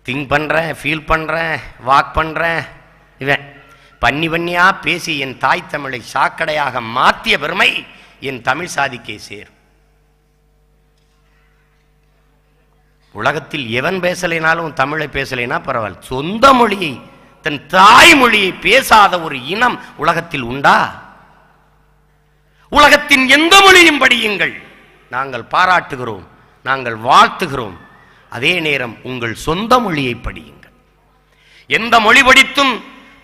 Think பண்ணுறேன், feel பண்ணுறேன், walk பண்ணுறேன். இவன் பண்ணியா பேசி என் தாய் தமிழை சாக்கடையாக மாற்றிய பெருமை என் தமிழ் சாதிக்கே சேரும். உலகத்தில் எவன் பேசலைனாலும் தமிழை பேசலைனா பரவாயில்ல, சொந்த மொழியை தன் தாய்மொழியை பேசாத ஒரு இனம் உலகத்தில் உண்டா? உலகத்தின் எந்த மொழியும் படியுங்கள், நாங்கள் பாராட்டுகிறோம், நாங்கள் வாழ்த்துகிறோம். அதே நேரம் உங்கள் சொந்த மொழியை படியுங்கள். எந்த மொழி படித்தும்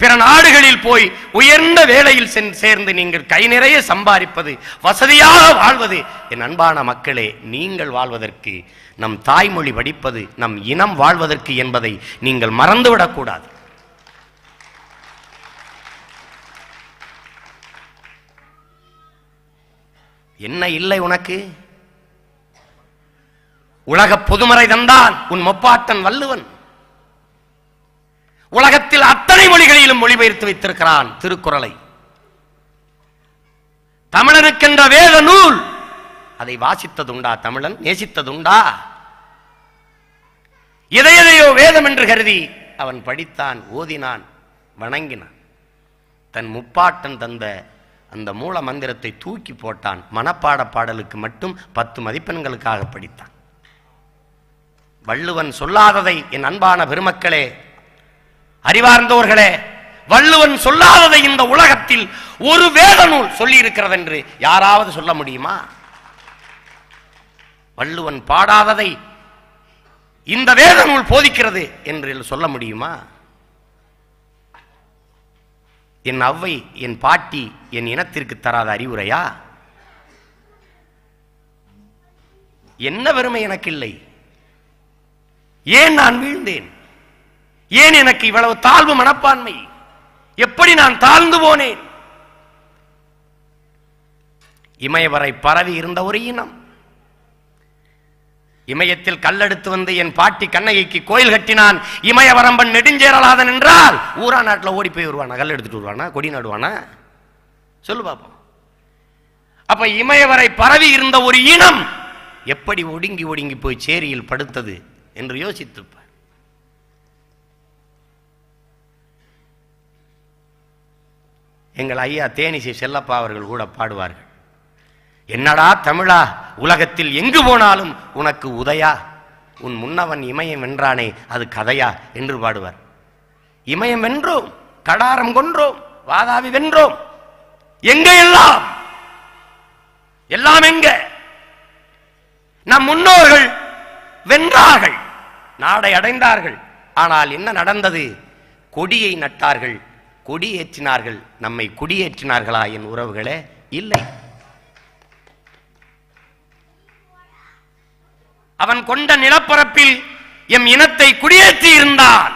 பிற நாடுகளில் போய் உயர்ந்த வேலையில் சேர்ந்து நீங்கள் கை நிறைய சம்பாதிப்பது, வசதியாக வாழ்வது, என் அன்பான மக்களே, நீங்கள் வாழ்வதற்கு நம் தாய்மொழி படிப்பது நம் இனம் வாழ்வதற்கு என்பதை நீங்கள் மறந்துவிடக்கூடாது. என்ன இல்லை உனக்கு? உலக பொதுமறை தந்தான் உன் முப்பாட்டன் வள்ளுவன். உலகத்தில் அத்தனை மொழிகளிலும் மொழிபெயர்த்து வைத்திருக்கிறான் திருக்குறளை. தமிழனுக்கென்ற வேத நூல், அதை வாசித்ததுண்டா? தமிழன் நேசித்ததுண்டா? எதையோ வேதம் என்று கருதி அவன் படித்தான், ஓதினான், வணங்கினான். தன் முப்பாட்டன் தந்த அந்த மூல மந்திரத்தை தூக்கி போட்டான். மனப்பாட பாடலுக்கு மட்டும் 10 மதிப்பெண்களுக்காக படித்தான். வள்ளுவன் சொல்லாததை என் அன்பான பெருமக்களே, அறிவார்ந்தோர்களே, வள்ளுவன் சொல்லாததை இந்த உலகத்தில் ஒரு வேத நூல் சொல்லி இருக்கிறது என்று யாராவது சொல்ல முடியுமா? வள்ளுவன் பாடாததை இந்த வேத நூல் போதிக்கிறது என்று சொல்ல முடியுமா? என் அவ்வை, என் பாட்டி என் இனத்திற்கு தராத அறிவுரையா? என்ன பெருமை எனக்கு இல்லை? ஏன் நான் வீழ்ந்தேன்? ஏன் எனக்கு இவ்வளவு தாழ்வு மனப்பான்மை? எப்படி நான் தாழ்ந்து போனேன்? இமயவரை பரவி இருந்த ஒரு இனம், இமயத்தில் கல்லெடுத்து வந்து என் பாட்டி கண்ணகிக்கு கோயில் கட்டினான் இமயவரம்பன் நெடுஞ்சேரலாதன் என்றால் ஊரா நாட்டில் ஓடி போய் வருவானா? கல் எடுத்துட்டு வருவானா? கொடி நடுவானா? சொல்லு பாப்போம். அப்ப இமயவரை பரவி இருந்த ஒரு இனம் எப்படி ஒடுங்கி ஒடுங்கி போய் சேரியில் படுத்தது என்று யோசித்துப்பார். எங்கள் ஐயா தேனிசை செல்லப்பா அவர்கள் கூட பாடுவார்கள், என்னடா தமிழா, உலகத்தில் எங்கு போனாலும் உனக்கு உதயா, உன் முன்னவன் இமயம் வென்றானே அது கதையா என்று பாடுவார். இமயம் வென்றோம், கடாரம் கொன்றோம், வாதாவி வென்றோம், எங்க எல்லாம் எல்லாம் எங்க? நம் முன்னோர்கள் வென்றார்கள், நாடை அடைந்தார்கள். ஆனால் என்ன நடந்தது? கொடியை நட்டார்கள், கொடியேற்றினார்கள். நம்மை குடியேற்றினார்களா என் உறவுகளே? இல்லை. அவன் கொண்ட நிலப்பரப்பில் எம் இனத்தை குடியேற்றி இருந்தால்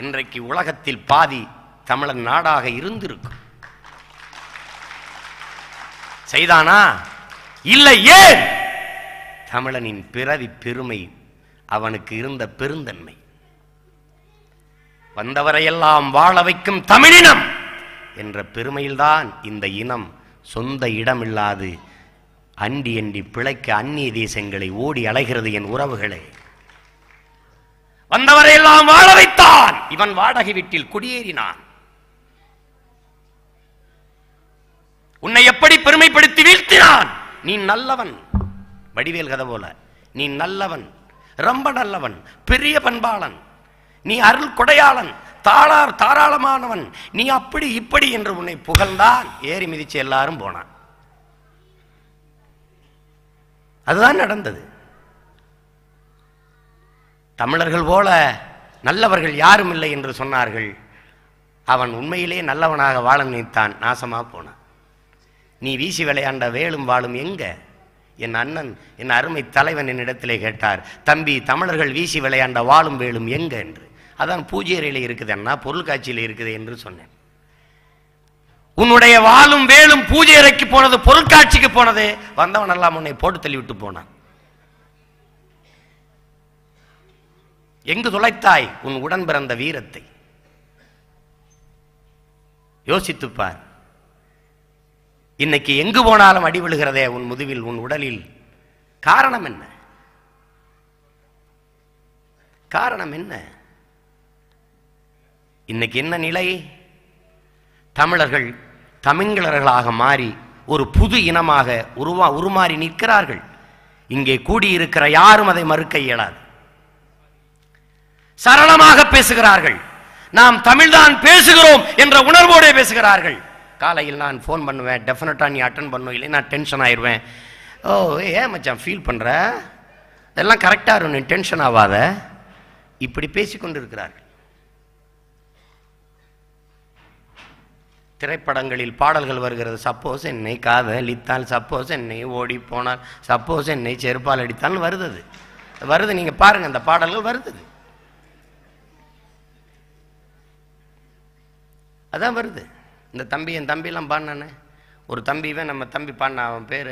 இன்றைக்கு உலகத்தில் பாதி தமிழன் நாடாக இருந்திருக்கும். செய்தானா? இல்லை. ஏன்? தமிழனின் பிறவி பெருமை, அவனுக்கு இருந்த பெருந்தன்மை. வந்தவரையெல்லாம் வாழ வைக்கும் தமிழினம் என்ற பெருமையில்தான் இந்த இனம் சொந்த இடமில்லாது அண்டி அண்டி பிழைக்க அந்நிய தேசங்களை ஓடி அலைகிறது. என் உறவுகளே, வந்தவரையெல்லாம் வாழ வைத்தான், இவன் வாடகை வீட்டில் குடியேறினான். உன்னை எப்படி பெருமைப்படுத்தி வீழ்த்தினான்? நீ நல்லவன், வடிவேல் கதை போல, நீ நல்லவன், ரொம்ப நல்லவன், பெரிய பண்பாளன், நீ அருள் கொடையாளன், தாராளமானவன், நீ அப்படி இப்படி என்று உன்னை புகழ்ந்தான். ஏறி மிதிச்சு எல்லாரும் போனான். அதுதான் நடந்தது. தமிழர்கள் போல நல்லவர்கள் யாரும் இல்லை என்று சொன்னார்கள். அவன் உண்மையிலே நல்லவனாக வாழ நினைத்தான், நாசமா போனான். நீ வீசி விளையாண்ட வேலும் வாழும் எங்க? என் அண்ணன், என் அருமை தலைவன் என்னிடத்திலே கேட்டார், தம்பி, தமிழர்கள் வீசி விளையாண்ட வாழும் வேலும் எங்க என்று. அதான் பூஜை அறையில் இருக்குது அண்ணா, பொருள் காட்சியில் இருக்குது என்று சொன்னேன். உன்னுடைய வாளும் வேலும் பூஜை அறைக்கு போனது, பொருட்காட்சிக்கு போனது. வந்தவன் எல்லாம் உன்னை போட்டு தள்ளிவிட்டு போனான். எங்கு தொலைத்தாய் உன் உடன் பிறந்த வீரத்தை? யோசித்துப்பார். இன்னைக்கு எங்கு போனாலும் அடி விழுகிறதே உன் முதுவில், உன் உடலில். காரணம் என்ன? காரணம் என்ன? இன்னைக்கு என்ன நிலை? தமிழர்கள் தமிழ்களர்களாக மாறி ஒரு புது இனமாக உருமாறி நிற்கிறார்கள். இங்கே கூடியிருக்கிற யாரும் அதை மறுக்க இயலாது. சரளமாக பேசுகிறார்கள். நாம் தமிழ்தான் பேசுகிறோம் என்ற உணர்வோடு பேசுகிறார்கள். காலையில் நான் ஃபோன் பண்ணுவேன், டெஃபினட்டா நீ அட்டன் பண்ணும், இல்லை நான் டென்ஷன் ஆயிடுவேன். ஓ ஏன் மச்சான் ஃபீல் பண்ற, இதெல்லாம் கரெக்டா இருக்கும், நீ டென்ஷன் ஆகாத. இப்படி பேசிக்கொண்டு இருக்கிறார்கள். திரைப்படங்களில் பாடல்கள் வருகிறது. சப்போஸ் என்னை காதலித்தால், சப்போஸ் என்னை ஓடி போனால், சப்போஸ் என்னை செருப்பால் அடித்தால் வருது. நீங்க பாருங்க, அந்த பாடல்கள் வருது. அதான் வருது. இந்த தம்பி, என் தம்பியெல்லாம் பாடினானே, ஒரு தம்பிவே நம்ம தம்பி பாடின, அவன் பேர்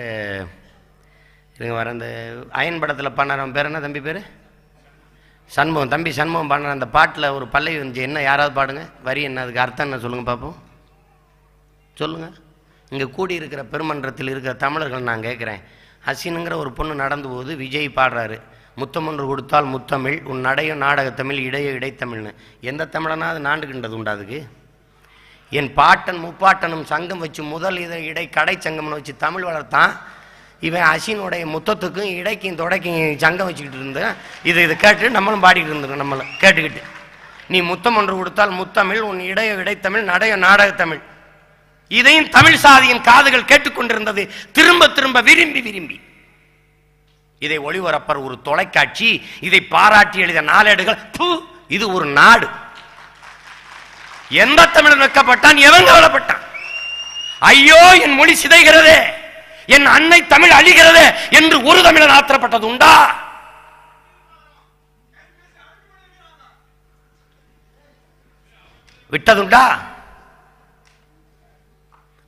வர இந்த அயன் படத்தில் பாடினார். அவன் பேர் என்ன தம்பி பேர்? சண்முகம். தம்பி சண்முகம் பாடினார். அந்த பாட்டில் ஒரு பல்லவி வந்துச்சு. என்ன யாராவது பாடுங்க, வரி என்ன, அதுக்கு அர்த்தம் என்ன சொல்லுங்க பார்ப்போம், சொல்லுங்க. இங்கே கூடியிருக்கிற பெருமன்றத்தில் இருக்கிற தமிழர்கள் நான் கேட்குறேன். ஹசீனுங்கிற ஒரு பொண்ணு நடந்து போகுது, விஜய் பாடுறாரு, முத்தமொன்று கொடுத்தால் முத்தமிழ், உன் நடையும் நாடகத்தமிழ், இடையோ இடைத்தமிழ்னு. எந்த தமிழனா அது நாண்டுகின்றது உண்டா? அதுக்கு என் பாட்டன் முப்பாட்டனும் சங்கம் வச்சு முதல் இடை கடை சங்கம்னு வச்சு தமிழ் வளர்த்தான். இவன் அசினுடைய முத்தத்துக்கும் இடைக்கும் தொடைக்கும் சங்கம் வச்சுக்கிட்டு இருந்தேன். இதை கேட்டு நம்மளும் பாடிக்கிட்டு இருந்தோம். நம்மளை கேட்டுக்கிட்டு, நீ முத்தம் ஒன்று கொடுத்தால் முத்தமிழ், உன் இடையோ இடைத்தமிழ், நடையோ நாடகத்தமிழ். இதையும் தமிழ் சாதியின் காதுகள் கேட்டுக்கொண்டிருந்தது. திரும்ப திரும்ப விரும்பி விரும்பி இதை ஒளிபரப்பர் ஒரு தொலைக்காட்சி, இதை பாராட்டி எழுதிய நாளேடுகள். இது ஒரு நாடு. எந்த தமிழன் வைக்கப்பட்டான், எவன் கவலைப்பட்டான்? ஐயோ என் மொழி சிதைகிறதே, என் அன்னை தமிழ் அழிகிறதே என்று ஒரு தமிழன் ஆத்திரப்பட்டது உண்டா? விட்டதுண்டா?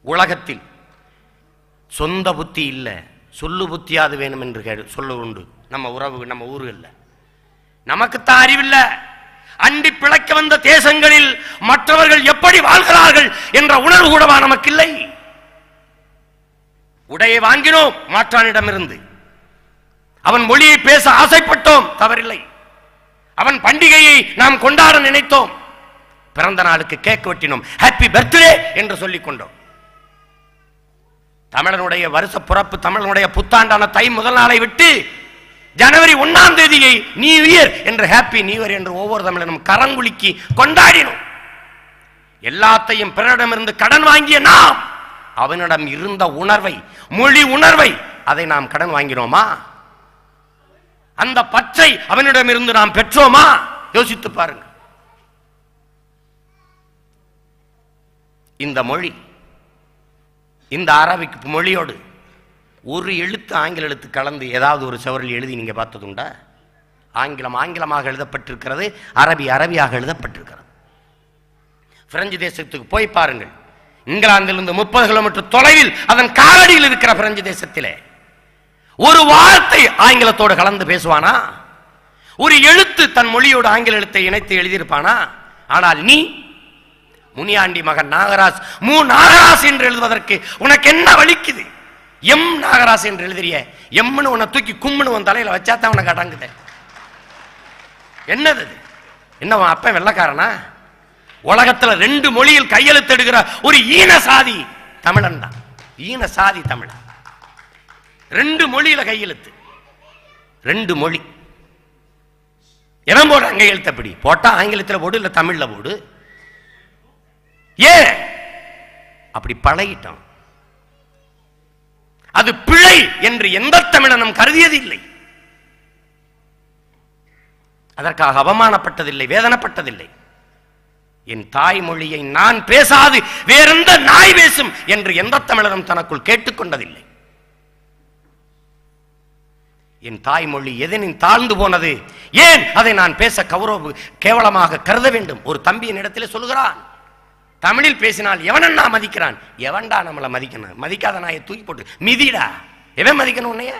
உலகத்தில் சொந்த புத்தி இல்ல, சொல்லு புத்தியாது வேணும் என்று சொல்ல உண்டு. நம்ம உறவு, நம்ம ஊர்கள் நமக்குத்தான் அறிவில்ல. அண்டி பிழைக்க வந்த தேசங்களில் மற்றவர்கள் எப்படி வாழ்கிறார்கள் என்ற உணர்வு கூடவா நமக்கு இல்லை? உடையை வாங்கினோம் மாற்றானிடமிருந்து, அவன் மொழியை பேச ஆசைப்பட்டோம், தவறில்லை. அவன் பண்டிகையை நாம் கொண்டாட நினைத்தோம், பிறந்த நாளுக்கு கேக் வெட்டினோம், ஹாப்பி பர்த்டே என்று சொல்லிக் கொண்டோம். தமிழனுடைய வருஷ பிறப்பு, தமிழனுடைய புத்தாண்டான தை முதல் நாளை விட்டு ஜனவரி 1ஆம் தேதியை நியூ இயர் என்று, ஹாப்பி நியூ இயர் என்று ஒவ்வொரு தமிழனும் கரங்குலுக்கி கொண்டாடினோம். எல்லாத்தையும் பிறரிடமிருந்து கடன் வாங்கிய நாம், அவனிடம் இருந்த உணர்வை, மொழி உணர்வை, அதை நாம் கடன் வாங்கினோமா? அந்த பச்சை அவனிடமிருந்து நாம் பெற்றோமா? யோசித்து பாருங்க. இந்த மொழி, இந்த அரபிக் மொழியோடு ஒரு எழுத்து ஆங்கில எழுத்து கலந்து ஏதாவது ஒரு செவரில் எழுதி நீங்க பார்த்ததுண்டா? ஆங்கிலம் ஆங்கிலமாக எழுதப்பட்டிருக்கிறது, அரபி அரபியாக எழுதப்பட்டிருக்கிறது. பிரெஞ்சு தேசத்துக்கு போய் பாருங்கள். இங்கிலாந்திலிருந்து 30 கிலோமீட்டர் தொலைவில் அதன் காலடியில் இருக்கிற பிரெஞ்சு தேசத்திலே ஒரு வார்த்தை ஆங்கிலத்தோடு கலந்து பேசுவானா? ஒரு எழுத்து தன் மொழியோடு ஆங்கில எழுத்தை இணைத்து எழுதியிருப்பானா? ஆனால் நீ முனியாண்டி மகன் நாகராஜ், நாகராஜ் என்று எழுதுவதற்கு உனக்கு என்ன வலிக்குது? எம் நாகராஜ் என்று எழுதுறிய, எம்னு உன்னை தூக்கி கும்முன்னு உன் தலையில வச்சாத்தான் உனக்கு அடங்குது. என்னது? என்ன அப்ப வெள்ளக்காரனா? உலகத்துல 2 மொழியில் கையெழுத்திடுகிற ஒரு ஈன சாதி தமிழன் தான். ஈன சாதி தமிழன். 2 மொழியில கையெழுத்து, 2 மொழி. எவன் போடுறான் கையெழுத்தப்படி? போட்டா ஆங்கிலத்தில் போடு, இல்ல தமிழ்ல போடு. ஏன் அப்படி பழகிட்டோம்? அது பிழை என்று எந்த தமிழனும் கருதியது இல்லை. அதற்காக அவமானப்பட்டதில்லை, வேதனைப்பட்டதில்லை. என் தாய்மொழியை நான் பேசாது வேறெந்த நாய் பேசும் என்று எந்த தமிழனும் தனக்குள் கேட்டுக்கொண்டதில்லை. என் தாய்மொழி எதனின் தாழ்ந்து போனது, ஏன் அதை நான் பேச கேவலமாக கருத வேண்டும்? ஒரு தம்பியின் இடத்திலே சொல்லுகிறான், தமிழில் பேசினால் எவனன்னா மதிக்கிறான். எவன்டா நம்மளை மதிக்கணும்? மதிக்காத நாயை தூக்கி போட்டு மிதிடா. எவன் மதிக்கணும் உன்னைய?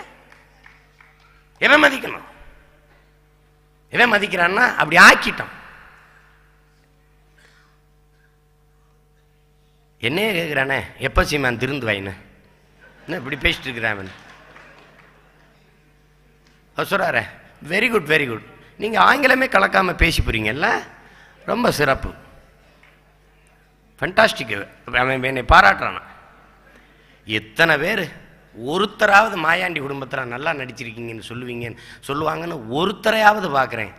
எவன் மதிக்கணும்? எவன் மதிக்கிறான்னா அப்படி ஆக்கிட்டான். என்னையே கேட்கிறானே, எப்ப சீமான் திருந்து வாயின்னு என்ன இப்படி பேசிட்டு இருக்கிறான் சொல்றாரு. Very good, very good. நீங்க ஆங்கிலமே கலக்காம பேசி போறீங்கல்ல, ரொம்ப சிறப்பு. ஃபென்டாஸ்டிக். அவன் என்னை பாராட்டுறான். எத்தனை பேர் ஒருத்தராவது மாயாண்டி குடும்பத்தில் நல்லா நடிச்சிருக்கீங்கன்னு சொல்லுவாங்கன்னு ஒருத்தரையாவது பார்க்குறேன்.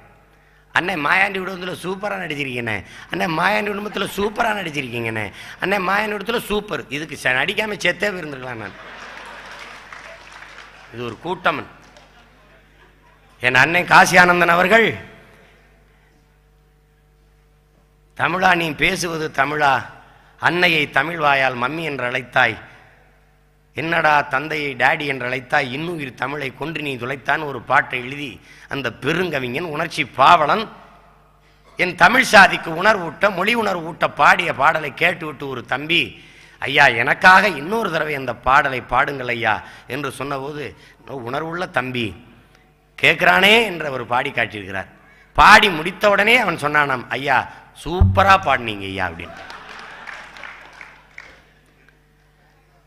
அண்ணே மாயாண்டி குடும்பத்தில் சூப்பராக நடிச்சிருக்கீங்கண்ணே, அண்ணே மாயாண்டி குடும்பத்தில் சூப்பராக நடிச்சிருக்கீங்கண்ணே, அண்ணே மாயாண்டி குடும்பத்தில் சூப்பர். இதுக்கு நடிக்காமல் செத்தே இருந்திருக்கலாம் நான். இது ஒரு கூட்டமன். என் அண்ணன் காசி ஆனந்தன் அவர்கள், தமிழா நீ பேசுவது தமிழா, அன்னையை தமிழ் வாயால் மம்மி என்று அழைத்தாய், என்னடா தந்தையை டேடி என்று அழைத்தாய், இன்னுயிர் தமிழை கொன்று நீ துளைத்தான் ஒரு பாட்டை எழுதி அந்த பெருங்கவிஞன் உணர்ச்சி பாவலன் என் தமிழ் சாதிக்கு உணர்வூட்ட மொழி உணர்வூட்ட பாடிய பாடலை கேட்டுவிட்டு ஒரு தம்பி, ஐயா எனக்காக இன்னொரு தடவை அந்த பாடலை பாடுங்கள் ஐயா என்று சொன்னபோது, உணர்வுள்ள தம்பி கேட்கிறானே என்று அவர் பாடி காட்டியிருக்கிறார். பாடி முடித்தவுடனே அவன் சொன்னானாம், ஐயா சூப்பரா பாடினீங்க ஐயா அப்படின்னு.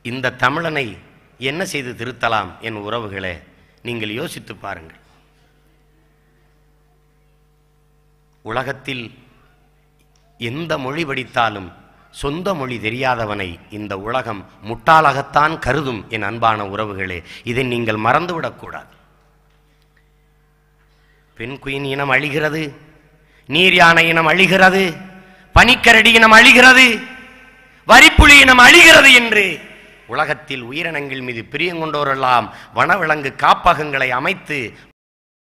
இந்த தமிழனை என்ன செய்து திருத்தலாம் என் உறவுகளே, நீங்கள் யோசித்து பாருங்கள். உலகத்தில் எந்த மொழி படித்தாலும் சொந்த மொழி தெரியாதவனை இந்த உலகம் முட்டாளாகத்தான் கருதும். என் அன்பான உறவுகளே, இதை நீங்கள் மறந்துவிடக்கூடாது. பெண் குயின் இனம் அழிகிறது, நீர் யானை இனம் அழிகிறது, பனிக்கரடி இனம் அழிகிறது, வரிப்புலி இனம் அழிகிறது என்று உலகத்தில் உயிரினங்கள் மீது பிரியங்கொண்டோரெல்லாம் வனவிலங்கு காப்பகங்களை அமைத்து